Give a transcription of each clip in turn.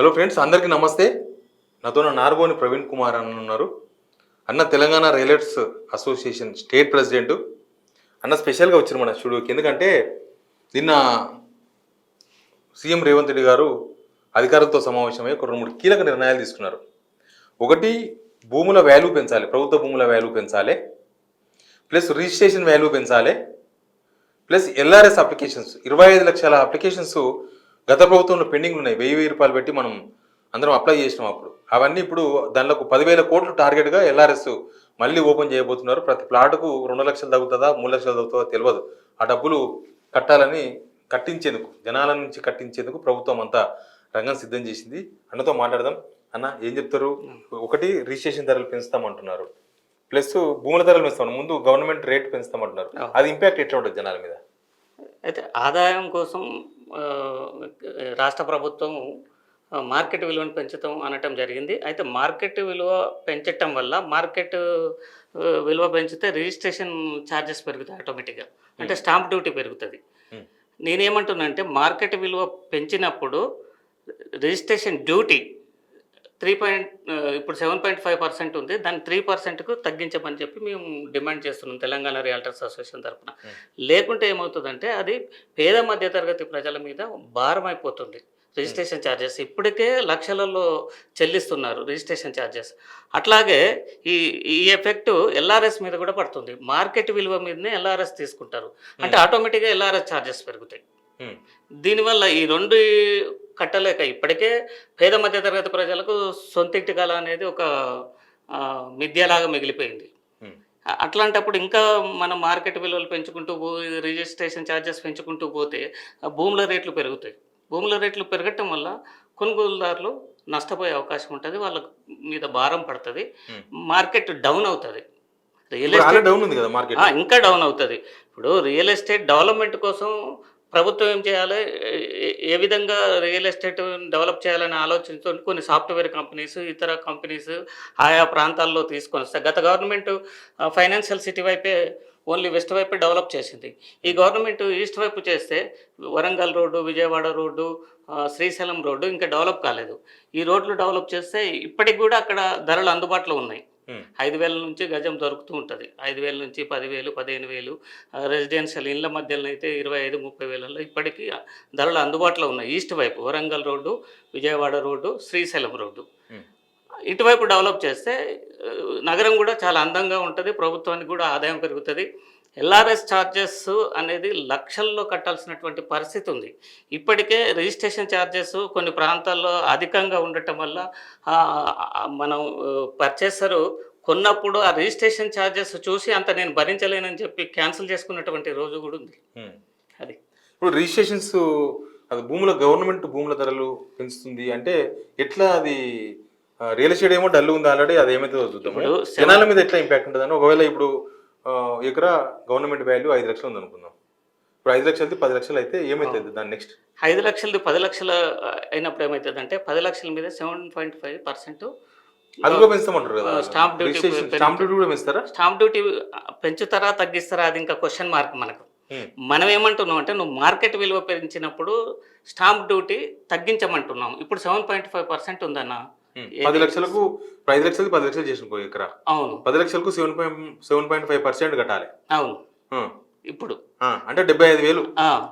Hello friends, అందరికీ నమస్తే. నాతో నార్గోని ప్రవీణ్ కుమార్ అన్న ఉన్నారు. అన్న Telangana realtors association state president. అన్న స్పెషల్గా వచ్చారు మన స్టూడియోకి. ఎందుకంటే నిన్న సీఎం రేవంత్ రెడ్డి గారు అధికారులతో సమావేశమై ఒక 2-3 కీలక నిర్ణయాలు తీసుకున్నారు. ఒకటి, భూముల వాల్యూ పెంచాలి, ప్రభుత్వ భూముల వాల్యూ పెంచాలి, ప్లస్ రిజిస్ట్రేషన్ వాల్యూ పెంచాలి, ప్లస్ ఎల్ఆర్ఎస్ అప్లికేషన్స్ 25 లక్షల అప్లికేషన్స్ గత ప్రభుత్వంలో పెండింగ్ ఉన్నాయి. 1000 రూపాయలు పెట్టి మనం అందరం అప్లై చేసినాం అప్పుడు. అవన్నీ ఇప్పుడు దానిలో 10,000 కోట్లు టార్గెట్గా ఎల్ఆర్ఎస్ మళ్ళీ ఓపెన్ చేయబోతున్నారు. ప్రతి ప్లాట్కు 2 లక్షలు తగ్గుతుందా 3 లక్షలు తగ్గుతుందా తెలియదు. ఆ డబ్బులు కట్టాలని కట్టించేందుకు, జనాల నుంచి కట్టించేందుకు ప్రభుత్వం అంతా రంగం సిద్ధం చేసింది. అన్నతో మాట్లాడదాం. అన్న ఏం చెప్తారు? ఒకటి, రిజిస్ట్రేషన్ ధరలు పెంచుతామంటున్నారు, ప్లస్ భూముల ధరలు పెంచుతాం, ముందు గవర్నమెంట్ రేట్ పెంచుతామంటున్నారు. అది ఇంపాక్ట్ ఎట్లా ఉంటుంది జనాల మీద? అయితే ఆదాయం కోసం రాష్ట్ర ప్రభుత్వం మార్కెట్ విలువను పెంచుతాం అనటం జరిగింది. అయితే మార్కెట్ విలువ పెంచటం వల్ల మార్కెట్ విలువ పెంచితే రిజిస్ట్రేషన్ ఛార్జెస్ పెరుగుతాయి ఆటోమేటిక్గా, అంటే స్టాంప్ డ్యూటీ పెరుగుతుంది. నేనేమంటున్నా అంటే మార్కెట్ విలువ పెంచినప్పుడు రిజిస్ట్రేషన్ డ్యూటీ ఇప్పుడు 7.5% ఉంది, దాన్ని 3%కు తగ్గించమని చెప్పి మేము డిమాండ్ చేస్తున్నాం తెలంగాణ రియల్టర్స్ అసోసియేషన్ తరఫున. లేకుంటే ఏమవుతుందంటే అది పేద మధ్యతరగతి ప్రజల మీద భారం అయిపోతుంది. రిజిస్ట్రేషన్ ఛార్జెస్ ఇప్పటికే లక్షలలో చెల్లిస్తున్నారు రిజిస్ట్రేషన్ ఛార్జెస్. అట్లాగే ఈ ఈ ఎఫెక్ట్ ఎల్ఆర్ఎస్ మీద కూడా పడుతుంది. మార్కెట్ విలువ మీదనే ఎల్ఆర్ఎస్ తీసుకుంటారు, అంటే ఆటోమేటిక్గా ఎల్ఆర్ఎస్ ఛార్జెస్ పెరుగుతాయి. దీనివల్ల ఈ రెండు కట్టలేక ఇప్పటికే పేద మధ్యతరగతి ప్రజలకు సొంతింటి కళ అనేది ఒక మిథ్యలాగా మిగిలిపోయింది. అట్లాంటప్పుడు ఇంకా మనం మార్కెట్ విలువలు పెంచుకుంటూ రిజిస్ట్రేషన్ ఛార్జెస్ పెంచుకుంటూ పోతే భూముల రేట్లు పెరుగుతాయి. భూముల రేట్లు పెరగటం వల్ల కొనుగోలుదారులు నష్టపోయే అవకాశం ఉంటుంది, వాళ్ళ మీద భారం పడుతుంది, మార్కెట్ డౌన్ అవుతుంది. రియల్ ఎస్టేట్ డౌన్ ఉంది కదా, మార్కెట్ ఇంకా డౌన్ అవుతుంది. ఇప్పుడు రియల్ ఎస్టేట్ డెవలప్మెంట్ కోసం ప్రభుత్వం ఏం చేయాలి, ఏ విధంగా రియల్ ఎస్టేట్ డెవలప్ చేయాలని ఆలోచించుతూ కొన్ని సాఫ్ట్వేర్ కంపెనీస్, ఇతర కంపెనీస్ ఆయా ప్రాంతాల్లో తీసుకొని వస్తాయి. గత గవర్నమెంట్ ఫైనాన్షియల్ సిటీ వైపే, ఓన్లీ వెస్ట్ వైపే డెవలప్ చేసింది. ఈ గవర్నమెంట్ ఈస్ట్ వైపు చేస్తే Warangal road, Vijayawada road, Srisailam road ఇంకా డెవలప్ కాలేదు. ఈ రోడ్లు డెవలప్ చేస్తే ఇప్పటికి కూడా అక్కడ ధరలు అందుబాటులో ఉన్నాయి. 5,000 నుంచి గజం దొరుకుతూ ఉంటుంది. 5,000 నుంచి 10,000, 15,000. రెసిడెన్షియల్ ఇళ్ళ మధ్యలో అయితే 25-30,000 ఇప్పటికీ ధరలు అందుబాటులో ఉన్నాయి. ఈస్ట్ వైపు Warangal road, Vijayawada road, Srisailam road ఇటువైపు డెవలప్ చేస్తే నగరం కూడా చాలా అందంగా ఉంటుంది, ప్రభుత్వానికి కూడా ఆదాయం పెరుగుతుంది. ఎల్ఆర్ఎస్ ఛార్జెస్ అనేది లక్షల్లో కట్టాల్సినటువంటి పరిస్థితి ఉంది. ఇప్పటికే రిజిస్ట్రేషన్ ఛార్జెస్ కొన్ని ప్రాంతాల్లో అధికంగా ఉండటం వల్ల మనం పర్చేసరు కొన్నప్పుడు ఆ రిజిస్ట్రేషన్ ఛార్జెస్ చూసి అంత నేను భరించలేనని చెప్పి క్యాన్సిల్ చేసుకున్నటువంటి రోజు కూడా ఉంది. అది ఇప్పుడు రిజిస్ట్రేషన్స్, అది గవర్నమెంట్ భూముల ధరలు పెంచుతుంది అంటే ఎట్లా? అది రియల్ ఎస్టేట్ ఏమో డల్ ఉంది ఆల్రెడీ, అది ఏమైతే చూద్దాం. జనాల మీద ఎట్లా ఇంపాక్ట్ ఉంటుంది? ఒకవేళ ఇప్పుడు ఎకరా గవర్నమెంట్ వాల్యూ 5 లక్షలు ఉంది అనుకుందాం, ఇప్పుడు 5 లక్షలది 10 లక్షలు అయితే ఏమవుతుంది? దాని నెక్స్ట్ 5 లక్షలది 10 లక్షలు అయినప్పుడు ఏమవుతుంది అంటే 10 లక్షల మీద 7.5% అది కూడా పెంచుతామంటారు కదా. స్టాంప్ డ్యూటీ కూడా పెంచుతారా? స్టాంప్ డ్యూటీ పెంచుతారా తగ్గిస్తారా అది ఇంకా క్వశ్చన్ మార్క్ మనకు. మనం ఏమంటున్నాం అంటే నువ్వు మార్కెట్ విలువ పెంచినప్పుడు స్టాంప్ డ్యూటీ తగ్గించమంటున్నాం. ఇప్పుడు 7.5% ఉందన్న. 10 లక్షలకు 5 లక్షలది 10 లక్షలు చేసిన ఎకరా. అవును, 10 లక్షలకు 7.5% కట్టాలి. అవును, ఇప్పుడు అంటే 75,000.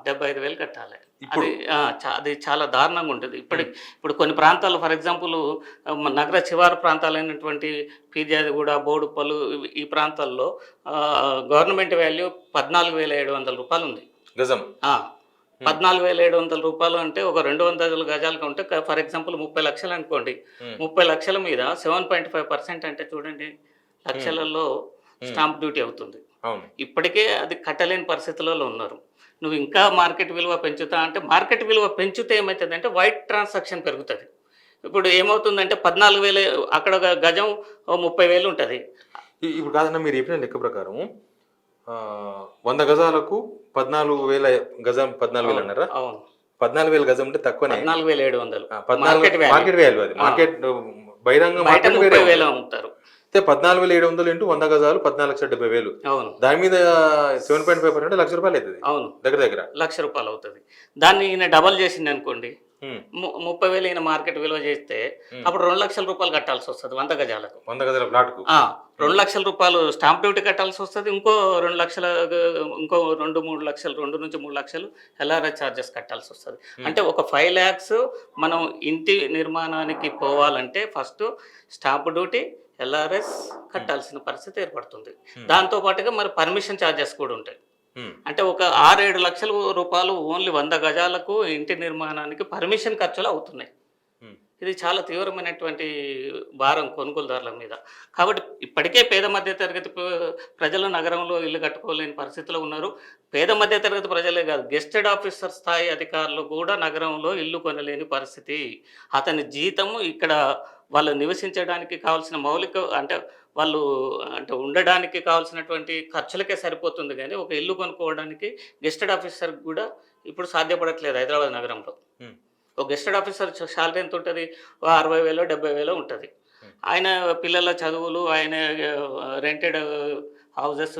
75,000 కట్టాలి. అది చాలా దారుణంగా ఉంటుంది. ఇప్పుడు కొన్ని ప్రాంతాల్లో, ఫర్ ఎగ్జాంపుల్ నగర శివారు ప్రాంతాలైనటువంటి పీర్యాదిగూడ, బోడుపల్లి, ఈ ప్రాంతాల్లో గవర్నమెంట్ వాల్యూ 14,700 రూపాయలు ఉంది గజం. 14,700 రూపాయలు అంటే ఒక 200 గజాలకు ఉంటే ఫర్ ఎగ్జాంపుల్ 30 లక్షలు అనుకోండి. 30 లక్షల మీద 7.5% అంటే చూడండి లక్షలలో స్టాంప్ డ్యూటీ అవుతుంది. ఇప్పటికే అది కట్టలేని పరిస్థితులలో ఉన్నారు. నువ్వు ఇంకా మార్కెట్ విలువ పెంచుతా అంటే, మార్కెట్ విలువ పెంచితే ఏమవుతుంది అంటే వైట్ ట్రాన్సాక్షన్ పెరుగుతుంది. ఇప్పుడు ఏమవుతుందంటే 14,000 అక్కడ గజం 30,000 ఉంటుంది. ఇప్పుడు కాదన్నా, మీరు చెప్పిన లెక్క ప్రకారం 100 గజాలకు 14,000 గజం, 14,000 అన్నారా? అవును, 14,000 గజం అంటే తక్కువ. 14,700 మార్కెట్ వాల్యూ అది. మార్కెట్ బహిరంగ 30,000 అమ్ముతారు. 14,700 ఇంటూ 100 గజాలు 14,70,000. అవును, దాని మీద 7.5% ₹1,00,000 అవుతుంది. అవును, దగ్గర ₹1,00,000 అవుతుంది. దాన్ని ఈయన డబల్ చేసింది అనుకోండి, ఉమ్, 30,000 ఈయన మార్కెట్ విలువ చేస్తే ఉమ్. అప్పుడు 2 లక్షల రూపాయలు కట్టాల్సి వస్తుంది 100 గజాలకు. 100 గజాల ప్లాట్కు. 2 లక్షల రూపాయలు స్టాంప్ డ్యూటీ కట్టాల్సి వస్తుంది. ఇంకో 2 లక్షల ఇంకో 2-3 లక్షలు 2-3 లక్షలు ఎల్ఆర్ఎస్ ఛార్జెస్ కట్టాల్సి వస్తుంది. అంటే ఒక 5 lakhs మనం ఇంటి నిర్మాణానికి పోవాలంటే ఫస్ట్ స్టాంప్ డ్యూటీ ఎల్ఆర్ఎస్ కట్టాల్సిన పరిస్థితి ఏర్పడుతుంది. దాంతో పాటుగా మరి పర్మిషన్ ఛార్జెస్ కూడా ఉంటాయి. అంటే ఒక 6-7 లక్షల రూపాయలు ఓన్లీ 100 గజాలకు ఇంటి నిర్మాణానికి పర్మిషన్ ఖర్చులు అవుతున్నాయి. ఇది చాలా తీవ్రమైనటువంటి భారం కొనుగోలుదారుల మీద. కాబట్టి ఇప్పటికే పేద మధ్య తరగతి ప్రజలు నగరంలో ఇల్లు కట్టుకోలేని పరిస్థితిలో ఉన్నారు. పేద మధ్య తరగతి ప్రజలే కాదు, గెస్టెడ్ ఆఫీసర్ స్థాయి అధికారులు కూడా నగరంలో ఇల్లు కొనలేని పరిస్థితి. అతని జీతము ఇక్కడ వాళ్ళు నివసించడానికి కావాల్సిన మౌలిక వాళ్ళు ఉండడానికి కావాల్సినటువంటి ఖర్చులకే సరిపోతుంది, కానీ ఒక ఇల్లు కొనుక్కోవడానికి గెస్టెడ్ ఆఫీసర్ కూడా ఇప్పుడు సాధ్యపడట్లేదు హైదరాబాద్ నగరంలో. ఒక గెస్టెడ్ ఆఫీసర్ శాలరీ ఎంత ఉంటుంది? 60,000-70,000 ఉంటుంది. ఆయన పిల్లల చదువులు, ఆయన రెంటెడ్ హౌజెస్,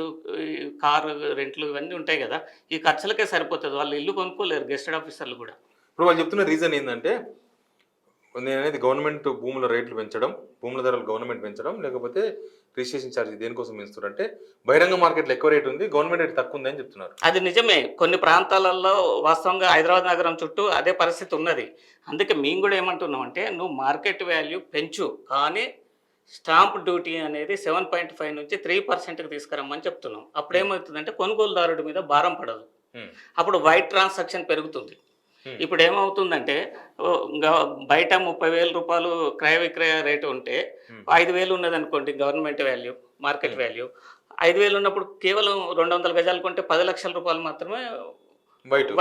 కారు రెంట్లు ఇవన్నీ ఉంటాయి కదా, ఈ ఖర్చులకే సరిపోతుంది. వాళ్ళు ఇల్లు కొనుక్కోలేరు గెస్టెడ్ ఆఫీసర్లు కూడా. ఇప్పుడు వాళ్ళు చెప్తున్న రీజన్ ఏంటంటే, నేననేది గవర్నమెంట్ భూముల రేట్లు పెంచడం, భూముల ధరలు గవర్నమెంట్ పెంచడం, లేకపోతే రిజిస్ట్రేషన్ ఛార్జ్ దేనికోసం పెంచుతారు అంటే బహిరంగ మార్కెట్లో ఎక్కువ రేటు ఉంది, గవర్నమెంట్ రేట్ తక్కువ ఉందని చెప్తున్నారు. అది నిజమే. కొన్ని ప్రాంతాలలో వాస్తవంగా హైదరాబాద్ నగరం చుట్టూ అదే పరిస్థితి ఉన్నది. అందుకే మేము కూడా ఏమంటున్నాం అంటే, నువ్వు మార్కెట్ వాల్యూ పెంచు, కానీ స్టాంప్ డ్యూటీ అనేది 7.5 నుంచి 3%కి తీసుకురమ్మని చెప్తున్నాం. అప్పుడు ఏమవుతుందంటే కొనుగోలుదారుడి మీద భారం పడదు. అప్పుడు వైట్ ట్రాన్సాక్షన్ పెరుగుతుంది. ఇప్పుడు ఏమవుతుందంటే బయట 30,000 రూపాయలు క్రయ విక్రయ రేటు ఉంటే 5,000 ఉన్నది అనుకోండి గవర్నమెంట్ వాల్యూ, మార్కెట్ వాల్యూ. 5,000 ఉన్నప్పుడు కేవలం 200 గజాలు కొంటే 10 లక్షల రూపాయలు మాత్రమే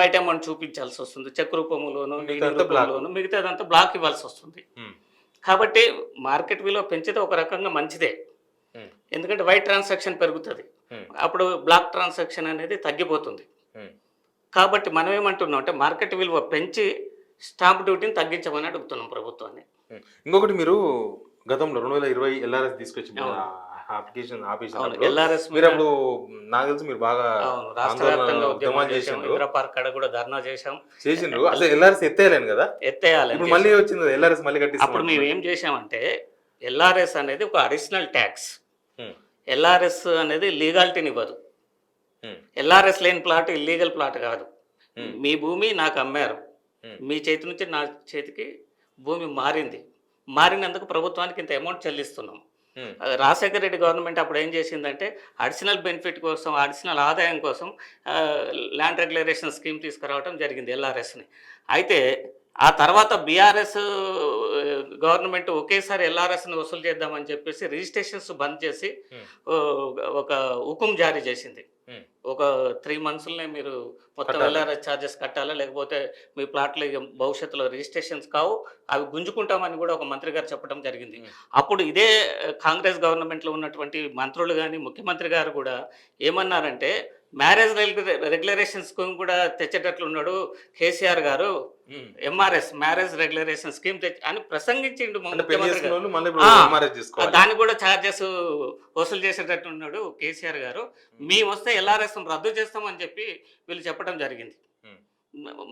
బయట అమౌంట్ చూపించాల్సి వస్తుంది. చెక్ రూపంలోను, మిగతాదంతా బ్లాక్ ఇవ్వాల్సి వస్తుంది. కాబట్టి మార్కెట్ విలువ పెంచితే ఒక రకంగా మంచిదే, ఎందుకంటే వైట్ ట్రాన్సాక్షన్ పెరుగుతుంది, అప్పుడు బ్లాక్ ట్రాన్సాక్షన్ అనేది తగ్గిపోతుంది. కాబట్టి మనం ఏమంటున్నాం అంటే మార్కెట్ విలువ పెంచి స్టాంప్ డ్యూటీని తగ్గించమని అడుగుతున్నాం ప్రభుత్వాన్ని. ఇంకొకటి, మీరు గతంలో 2020 ఎల్ఆర్ఎస్ తీసుకొచ్చి అప్లికేషన్ ఎల్ఆర్ఎస్ మీరు అప్పుడు నాకు తెలిసి మీరు బాగా రాష్ట్ర వ్యాప్తంగా ఉద్యమాలు చేసాం, ఇందిరా పార్క్ కాడ కూడా ధర్నా చేసిండ్రు. అసలు ఎల్ఆర్ఎస్ ఎత్తేయాలని కదా, ఎత్తేయాలి. ఇప్పుడు మళ్ళీ వచ్చింది ఎల్ఆర్ఎస్ మళ్ళీ కట్టి. అప్పుడు మేము ఏం చేసామంటే, ఎల్ఆర్ఎస్ అనేది ఒక అడిషనల్ ట్యాక్స్. ఎల్ఆర్ఎస్ అనేది లీగాలిటీని ఇవ్వదు. ఎల్ఆర్ఎస్ లేని ప్లాట్ ఇల్లీగల్ ప్లాట్ కాదు. మీ భూమి నాకు అమ్మారు, మీ చేతి నుంచి నా చేతికి భూమి మారినందుకు ప్రభుత్వానికి ఇంత అమౌంట్ చెల్లిస్తున్నాం. రాజశేఖర రెడ్డి గవర్నమెంట్ అప్పుడు ఏం చేసిందంటే, అడిషనల్ బెనిఫిట్ కోసం, అడిషనల్ ఆదాయం కోసం ల్యాండ్ రెగ్యులరేషన్ స్కీమ్ తీసుకురావడం జరిగింది, ఎల్ఆర్ఎస్ని. అయితే ఆ తర్వాత బీఆర్ఎస్ గవర్నమెంట్ ఒకేసారి ఎల్ఆర్ఎస్ని వసూలు చేద్దామని చెప్పేసి రిజిస్ట్రేషన్స్ బంద్ చేసి ఒక హుకుం జారీ చేసింది. ఒక 3 monthsలోనే మీరు మొత్తం ఎల్ఆర్ఎస్ ఛార్జెస్ కట్టాలా, లేకపోతే మీ ప్లాట్లు భవిష్యత్తులో రిజిస్ట్రేషన్స్ కావు, అవి గుంజుకుంటామని కూడా ఒక మంత్రి గారు చెప్పడం జరిగింది. అప్పుడు ఇదే కాంగ్రెస్ గవర్నమెంట్లో ఉన్నటువంటి మంత్రులు కానీ ముఖ్యమంత్రి గారు కూడా ఏమన్నారంటే, మ్యారేజ్ రెగ్యులరేషన్స్ కూడా తెచ్చేటట్లున్నాడు కేసీఆర్ గారు, ఎంఆర్ఎస్ మ్యారేజ్ రెగ్యులరేషన్ స్కీమ్ అని ప్రసంగించిండు ముఖ్యమంత్రి గారు. దాన్ని కూడా ఛార్జెస్ వసూలు చేసేటట్టున్నాడు కేసీఆర్ గారు. మేము వస్తే ఎల్ఆర్ఎస్ రద్దు చేస్తామని చెప్పి వీళ్ళు చెప్పడం జరిగింది.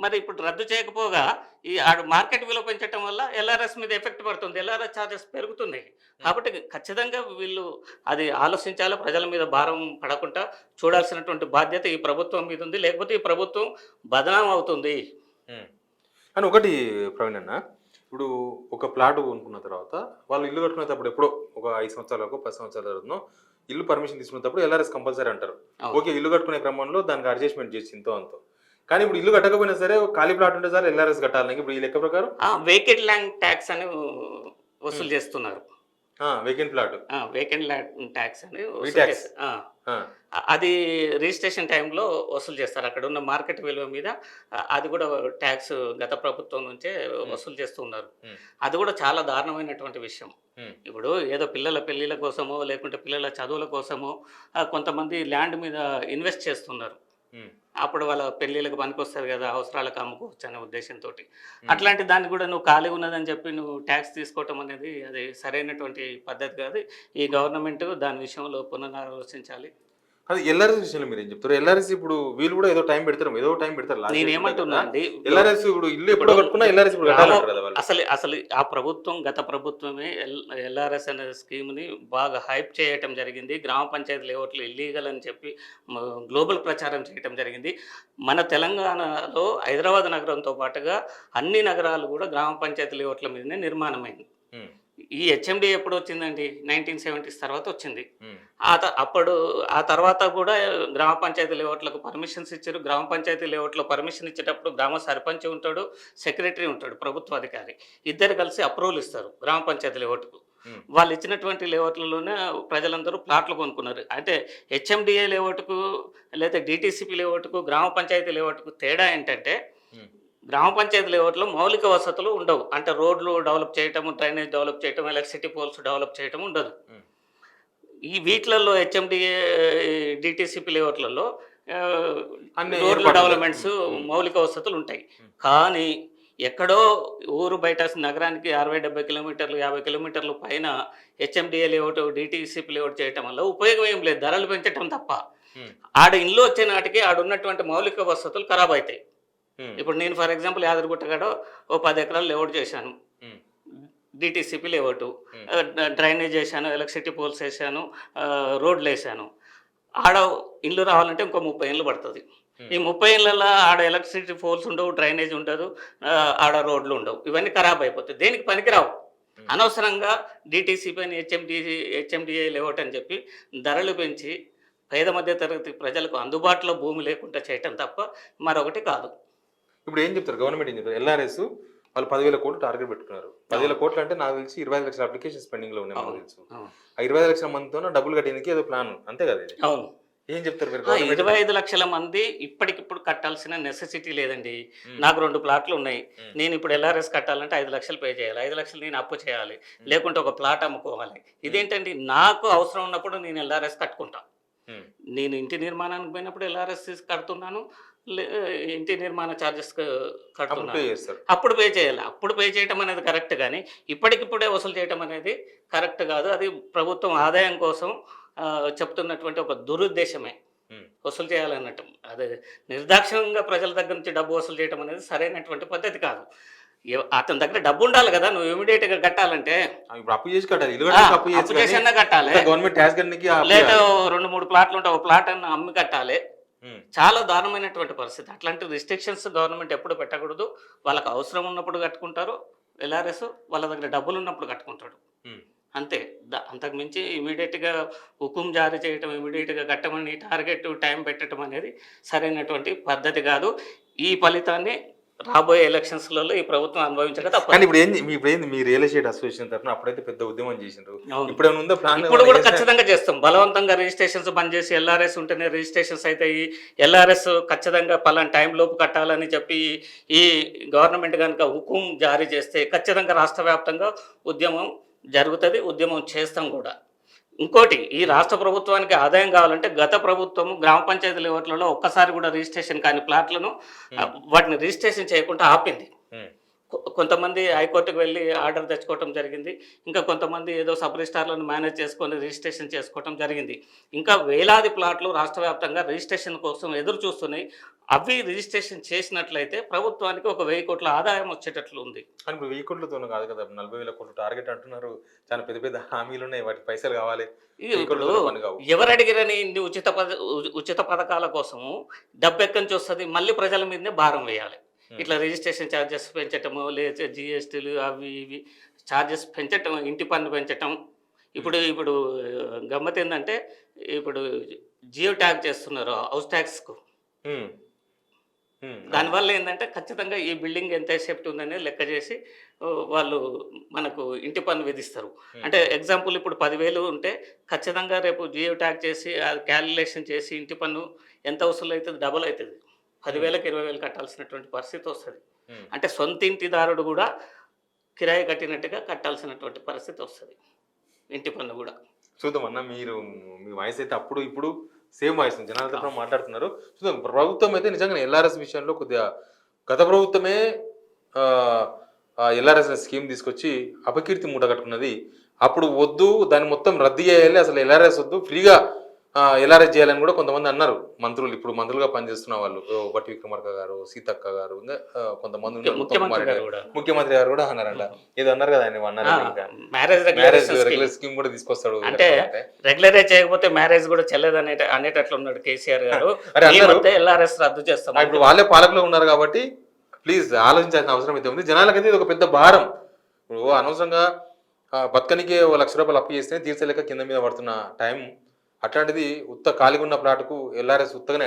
మరి ఇప్పుడు రద్దు చేయకపోగా ఈ మార్కెట్ విలువ పెంచడం వల్ల ఎల్ఆర్ఎస్ మీద ఎఫెక్ట్ పడుతుంది, ఎల్ఆర్ఎస్ ఛార్జెస్ పెరుగుతున్నాయి. కాబట్టి ఖచ్చితంగా వీళ్ళు అది ఆలోచించాలి, ప్రజల మీద భారం పడకుండా చూడాల్సినటువంటి బాధ్యత ఈ ప్రభుత్వం మీద ఉంది, లేకపోతే ఈ ప్రభుత్వం బదనాం అవుతుంది. కానీ ఒకటి ప్రవీణ్ అన్న, ఇప్పుడు ఒక ప్లాట్ కొనుక్కున్న తర్వాత వాళ్ళు ఇల్లు కట్టుకునేటప్పుడు ఎప్పుడో ఒక 5 సంవత్సరాలకు 10 సంవత్సరాల తర్వాత ఇల్లు పర్మిషన్ తీసుకునేటప్పుడు ఎల్ఆర్ఎస్ కంపల్సరీ అంటారు. ఓకే, ఇల్లు కట్టుకునే క్రమంలో దానికి అడ్జస్ట్మెంట్ చేసి ఇంతో అంతో. కానీ ఇప్పుడు ఇల్లు కట్టకపోయినా సరే ఖాళీ ప్లాట్ ఉంటే సార్ ఎల్ఆర్ఎస్ కట్టాలని ఇప్పుడు ఈ లెక్క ప్రకారం వేకెంట్ ల్యాండ్ ట్యాక్స్ అని వసూలు చేస్తున్నారు. వేకెంట్ ప్లాట్ ల్యాండ్ ట్యాక్స్ అని అది రిజిస్ట్రేషన్ టైంలో వసూలు చేస్తారు. అక్కడ ఉన్న మార్కెట్ విలువ మీద అది కూడా ట్యాక్స్ గత ప్రభుత్వం నుంచే వసూలు చేస్తున్నారు. అది కూడా చాలా దారుణమైనటువంటి విషయం. ఇప్పుడు ఏదో పిల్లల పెళ్ళిళ్ళ కోసమో లేకుంటే పిల్లల చదువుల కోసమో కొంతమంది ల్యాండ్ మీద ఇన్వెస్ట్ చేస్తున్నారు. అప్పుడు వాళ్ళ పెళ్ళిళ్ళకి పనికొస్తారు కదా, అవసరాలకు అమ్ముకోవచ్చు అనే ఉద్దేశంతో. అట్లాంటి దాన్ని కూడా నువ్వు ఖాళీ ఉన్నదని చెప్పి నువ్వు ట్యాక్స్ తీసుకోవటం అనేది అది సరైనటువంటి పద్ధతి కాదు. ఈ గవర్నమెంట్ దాని విషయంలో పునరాలోచించాలి. అది ఎల్ఆర్ఎస్ విషయంలో మీరు ఏం చెప్తారు? ఎల్ఆర్ఎస్ ఇప్పుడు వీళ్ళు కూడా ఏదో టైం పెడతారు, ఏదో టైం పెడతారు. నేనేమంటున్నా అండి, ఎల్ఆర్ఎస్ ఇప్పుడు ఇల్లు ఎప్పుడో కట్టుకున్నా ఎల్ఆర్ఎస్ ఇప్పుడు కట్టాలంటారు కదా వాళ్ళు. అసలు ఆ ప్రభుత్వం, గత ప్రభుత్వమే ఎల్ఆర్ఎస్ అనే స్కీమ్ని బాగా హైప్ చేయటం జరిగింది. గ్రామ పంచాయతీ లేఅవుట్లు ఇల్లీగల్ అని చెప్పి గ్లోబల్ ప్రచారం చేయటం జరిగింది. మన తెలంగాణలో హైదరాబాద్ నగరంతో పాటుగా అన్ని నగరాలు కూడా గ్రామ పంచాయతీ లేఅవుట్ల మీదనే నిర్మాణమైంది. ఈ హెచ్ఎండి ఎప్పుడు వచ్చిందండి? 1970s తర్వాత వచ్చింది. అప్పుడు ఆ తర్వాత కూడా గ్రామ పంచాయతీ లేఅవుట్లకు పర్మిషన్స్ ఇచ్చారు. గ్రామ పంచాయతీ లేఅవుట్లో పర్మిషన్ ఇచ్చేటప్పుడు గ్రామ సర్పంచ్ ఉంటాడు, సెక్రటరీ ఉంటాడు, ప్రభుత్వ అధికారి. ఇద్దరు కలిసి అప్రూవల్ ఇస్తారు గ్రామ పంచాయతీ లేఅవుట్కు. వాళ్ళు ఇచ్చినటువంటి లేఅవుట్లలోనే ప్రజలందరూ ప్లాట్లు కొనుక్కున్నారు. అంటే హెచ్ఎండిఏ లేఅవుట్కు లేదా డిటిసిపి లేఅవుట్కు గ్రామ పంచాయతీ లేఅవుట్కు తేడా ఏంటంటే, గ్రామ పంచాయతీ లేఅవుట్లో మౌలిక వసతులు ఉండవు. అంటే రోడ్లు డెవలప్ చేయటం, డ్రైనేజ్ డెవలప్ చేయటం, ఎలక్ట్రిసిటీ పోల్స్ డెవలప్ చేయటం ఉండదు. ఈ వీటిలలో హెచ్ఎండిఏ డిటిసిపి లేఅవుట్లలో రోడ్ల డెవలప్మెంట్స్, మౌలిక వసతులు ఉంటాయి. కానీ ఎక్కడో ఊరు బయట నగరానికి 60-70 కిలోమీటర్లు, 50 కిలోమీటర్లు పైన హెచ్ఎండిఏ లేఅవుట్, డిటిసిపి లేఅవుట్ చేయటం వల్ల ఉపయోగం ఏం లేదు, ధరలు పెంచడం తప్ప. ఆడ ఇల్లు వచ్చే నాటికి ఆడున్నటువంటి మౌలిక వసతులు ఖరాబ్ అవుతాయి. ఇప్పుడు నేను ఫర్ ఎగ్జాంపుల్ యాదగిరిగుట్టగాడ ఓ 10 ఎకరాలు లేఅవుట్ చేశాను, డిటిసిపి లేఅవుట్, డ్రైనేజ్ చేశాను, ఎలక్ట్రిసిటీ పోల్స్ వేసాను, రోడ్లు వేసాను. ఆడ ఇల్లు రావాలంటే ఇంకో 30 ఏళ్ళు పడుతుంది. ఈ 30 ఏళ్ళల్లో ఆడ ఎలక్ట్రిసిటీ పోల్స్ ఉండవు, డ్రైనేజ్ ఉండదు, ఆడ రోడ్లు ఉండవు. ఇవన్నీ ఖరాబ్ అయిపోతాయి, దేనికి పనికిరావు. అనవసరంగా డిటిసిపి అని హెచ్ఎండిఏ లేఅవుట్ అని చెప్పి ధరలు పెంచి పేద మధ్య తరగతి ప్రజలకు అందుబాటులో భూమి లేకుండా చేయటం తప్ప మరొకటి కాదు. ఇప్పుడు ఏం చెప్తారు గవర్నమెంట్, ఏం చెప్తారు? ఎల్ఆర్ఎస్ వాళ్ళు 10,000 కోట్లు టార్గెట్ పెట్టుకున్నారు. 10,000 కోట్లు అంటే నాకు తెలిసి 25 లక్షల అప్లికేషన్స్ పెండింగ్ లో ఉన్నాయి. నాకు తెలుసు ఆ 25 లక్షల మందితో డబ్బులు కట్టేందుకు ఏదో ప్లాన్, అంతే కదా ఇది? అవును. ఏం చెప్తారు మీరు? 25 లక్షల మంది ఇప్పటికిప్పుడు కట్టాల్సిన నెసెసిటీ లేదండి. నాకు 2 ప్లాట్లు ఉన్నాయి. నేను ఇప్పుడు ఎల్ఆర్ఎస్ కట్టాలంటే 5 లక్షలు పే చేయాలి, 5 లక్షలు నేను అప్పు చేయాలి, లేకుంటే ఒక ప్లాట్ అమ్ముకోవాలి. ఇదేంటండి, నాకు అవసరం ఉన్నప్పుడు నేను ఎల్ఆర్ఎస్ కట్టుకుంటా. నేను ఇంటి నిర్మాణానికి పోయినప్పుడు ఎల్ఆర్ఎస్ కడుతున్నాను, ఇంటి నిర్మాణ ఛార్జెస్ కడుతున్నాను, అప్పుడు పే చేయాలి. అప్పుడు పే చేయటం అనేది కరెక్ట్, కానీ ఇప్పటికిప్పుడే వసూలు చేయటం అనేది కరెక్ట్ కాదు. అది ప్రభుత్వం ఆదాయం కోసం చెప్తున్నటువంటి ఒక దురుద్దేశమే, వసూలు చేయాలన్నట్టు. అదే నిర్దాక్షిణ్యంగా ప్రజల దగ్గర నుంచి డబ్బు వసూలు చేయడం అనేది సరైనటువంటి పద్ధతి కాదు. అతని దగ్గర డబ్బు ఉండాలి కదా, నువ్వు ఇమీడియట్ గా కట్టాలంటే. అప్పు చేసి కట్టాలి, అప్పు చేసి కట్టాలి, గవర్నమెంట్ ట్యాక్స్ లేదా 2-3 ప్లాట్లు ఉంటే ఒక ప్లాట్ అన్న అమ్మి కట్టాలి. చాలా దారుణమైనటువంటి పరిస్థితి. అట్లాంటి రిస్ట్రిక్షన్స్ గవర్నమెంట్ ఎప్పుడు పెట్టకూడదు. వాళ్ళకి అవసరం ఉన్నప్పుడు కట్టుకుంటారు ఎల్ఆర్ఎస్, వాళ్ళ దగ్గర డబ్బులు ఉన్నప్పుడు కట్టుకుంటాడు, అంతే. అంతకు మించి ఇమీడియట్గా హుకుం జారీ చేయటం, ఇమీడియట్గా కట్టమని టార్గెట్ టైం పెట్టడం అనేది సరైనటువంటి పద్ధతి కాదు. ఈ ఫలితాన్ని రాబోయే ఎలక్షన్స్లలో ఈ ప్రభుత్వం అనుభవించక తప్పదు. కానీ ఇప్పుడు ఏంది మీ రియల్ ఎస్టేట్ అసోసియేషన్ తరఫున అప్పుడైతే పెద్ద ఉద్యమం చేసిండ్రు, ఇప్పుడు ఉందా ప్లాన్? ఇప్పుడు కూడా ఖచ్చితంగా చేస్తాం. బలవంతంగా రిజిస్ట్రేషన్స్ బంద్ చేసి ఎల్ఆర్ఎస్ ఉంటేనే రిజిస్ట్రేషన్స్ అవుతాయి, ఎల్ఆర్ఎస్ ఖచ్చితంగా పలానా టైం లోపు కట్టాలని చెప్పి ఈ గవర్నమెంట్ కనుక హుకుం జారీ చేస్తే ఖచ్చితంగా రాష్ట్ర వ్యాప్తంగా ఉద్యమం జరుగుతుంది, ఉద్యమం చేస్తాం కూడా. ఇంకోటి, ఈ రాష్ట్ర ప్రభుత్వానికి ఆదాయం కావాలంటే గత ప్రభుత్వం గ్రామ పంచాయతీ లేఅవుట్లలో ఒక్కసారి కూడా రిజిస్ట్రేషన్ కాని ప్లాట్లను వాటిని రిజిస్ట్రేషన్ చేయకుండా ఆపింది. కొంతమంది హైకోర్టుకు వెళ్ళి ఆర్డర్ తెచ్చుకోవటం జరిగింది, ఇంకా కొంతమంది ఏదో సబ్ రిజిస్టార్లను మేనేజ్ చేసుకొని రిజిస్ట్రేషన్ చేసుకోవటం జరిగింది. ఇంకా వేలాది ప్లాట్లు రాష్ట్ర వ్యాప్తంగా రిజిస్ట్రేషన్ కోసం ఎదురు చూస్తున్నాయి. అవి రిజిస్ట్రేషన్ చేసినట్లయితే ప్రభుత్వానికి ఒక 1000 కోట్ల ఆదాయం వచ్చేటట్లు ఉంది. కానీ ఇప్పుడు 1000 కోట్లతోనూ కాదు కదా, 40,000 కోట్లు టార్గెట్ అంటున్నారు. చాలా పెద్ద పెద్ద హామీలు ఉన్నాయి, వాటికి పైసలు కావాలి. ఇప్పుడు ఎవరు అడిగిరని ఇన్ని ఉచిత పథకాల కోసము డబ్బు ఎక్కడి నుంచి వస్తుంది? మళ్ళీ ప్రజల మీదనే భారం వేయాలి. ఇట్లా రిజిస్ట్రేషన్ ఛార్జెస్ పెంచటము, లేదా జిఎస్టీలు అవి ఇవి ఛార్జెస్ పెంచటం, ఇంటి పన్ను పెంచటం. ఇప్పుడు గమ్మత్ ఏంటంటే, ఇప్పుడు జియో ట్యాగ్ చేస్తున్నారు హౌస్ ట్యాక్స్కు. దానివల్ల ఏంటంటే ఖచ్చితంగా ఈ బిల్డింగ్ ఎంత సేఫ్టీ ఉందని లెక్క చేసి వాళ్ళు మనకు ఇంటి పన్ను విధిస్తారు. అంటే ఎగ్జాంపుల్ ఇప్పుడు 10,000 ఉంటే ఖచ్చితంగా రేపు జియో ట్యాగ్ చేసి క్యాలిక్యులేషన్ చేసి ఇంటి పన్ను ఎంత వసూలు అవుతుంది, డబుల్ అవుతుంది. 10,000కి 20,000 కట్టాల్సినటువంటి పరిస్థితి వస్తుంది. అంటే సొంత ఇంటిదారుడు కూడా కిరాయి కట్టినట్టుగా కట్టాల్సినటువంటి పరిస్థితి వస్తుంది, ఇంటి పన్ను కూడా. చూద్దామన్నా, మీ వాయిస్ అయితే అప్పుడు ఇప్పుడు సేమ్ వాయిస్ జనాల తరఫున మాట్లాడుతున్నారు. చూద్దాం, ప్రభుత్వం అయితే నిజంగా ఎల్ఆర్ఎస్ విషయంలో కొద్దిగా గత ప్రభుత్వమే ఎల్ఆర్ఎస్ స్కీమ్ తీసుకొచ్చి అపకీర్తి మూట కట్టుకున్నది. అప్పుడు వద్దు, దాన్ని మొత్తం రద్దు చేయాలి, అసలు ఎల్ఆర్ఎస్ వద్దు, ఫ్రీగా ఎల్ఆర్ఎస్ చేయాలని కూడా కొంతమంది అన్నారు మంత్రులు, ఇప్పుడు మంత్రులుగా పనిచేస్తున్న వాళ్ళు, బట్టి విక్రమార్క గారు, సీతక్క గారు, ఇంకా కొంతమంది ఉన్నారు, ఉత్తమ్ కుమార్ ముఖ్యమంత్రి రెడ్డి గారు గారు, కూడా ముఖ్యమంత్రి గారు కూడా అన్నారంట. ఏదో అన్నారు కదా ఆయన అన్నారు ఇంకా మ్యారేజ్ మ్యారేజ్ రెగ్యులర్ స్కీమ్ కూడా తీసుకొస్తాడు అంటే రెగ్యులరే చేయకపోతే మ్యారేజ్ కూడా చెల్లదు అనేటట్లు ఉన్నాడు కేసీఆర్ గారు. అరే అందరూ ఎల్ఆర్ఎస్ రద్దు చేస్తాం. ఇప్పుడు వాళ్ళే పాలకులు ఉన్నారు కాబట్టి ప్లీజ్ ఆలోచించాల్సిన అవసరం అయితే ఉంది. జనాలకైతే ఇది ఒక పెద్ద భారం. ఇప్పుడు అనవసరంగా బతకనికే ఓ ₹1,00,000 అప్పు చేస్తే తీర్చలేక కింద మీద పడుతున్న టైం, అట్లాంటిది ఉత్త ఖాళీగా ఉన్న ప్లాట్కు ఎల్ఆర్ఎస్ ఉత్తగా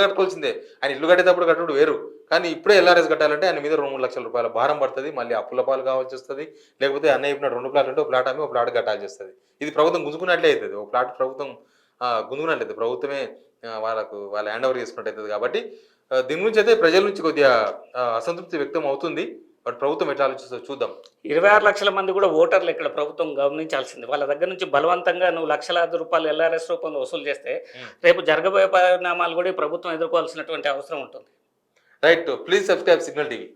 కట్టుకోవాల్సిందే. ఆయన ఇల్లు కట్టేటప్పుడు కట్టుడు వేరు, కానీ ఇప్పుడే ఎల్ఆర్ఎస్ కట్టాలంటే ఆయన మీద ₹2-3 లక్షల భారం పడుతుంది. మళ్ళీ అప్పుల పాలు కావాల్సి వస్తుంది. లేకపోతే అన్న చెప్పిన 2 ప్లాట్లు ఉంటే ఒక ప్లాట్ అమ్మి ఒక ప్లాట్ కట్టాల్సి వస్తుంది. ఇది ప్రభుత్వం గుంజుకున్నట్లే అవుతుంది. ఒక ప్లాట్ ప్రభుత్వం గుంజుకున్నట్లయితే ప్రభుత్వమే వాళ్ళ హ్యాండ్ ఓవర్ చేసుకున్నట్టు అవుతుంది. కాబట్టి దీని గురించి అయితే ప్రజల నుంచి కొద్దిగా అసంతృప్తి వ్యక్తం అవుతుంది. బట్ ప్రభుత్వం ఎట్లా ఆలోచిస్తుందో చూద్దాం. 26 లక్షల మంది కూడా ఓటర్లు ఇక్కడ ప్రభుత్వం గమనించాల్సింది. వాళ్ళ దగ్గర నుంచి బలవంతంగా నువ్వు ₹1,00,000 ఎల్ఆర్ఎస్ రూపంలో వసూలు చేస్తే రేపు జరగబోయే పరిణామాలు కూడా ఈ ప్రభుత్వం ఎదుర్కోవాల్సినటువంటి అవసరం ఉంటుంది. Right, please subscribe signal TV.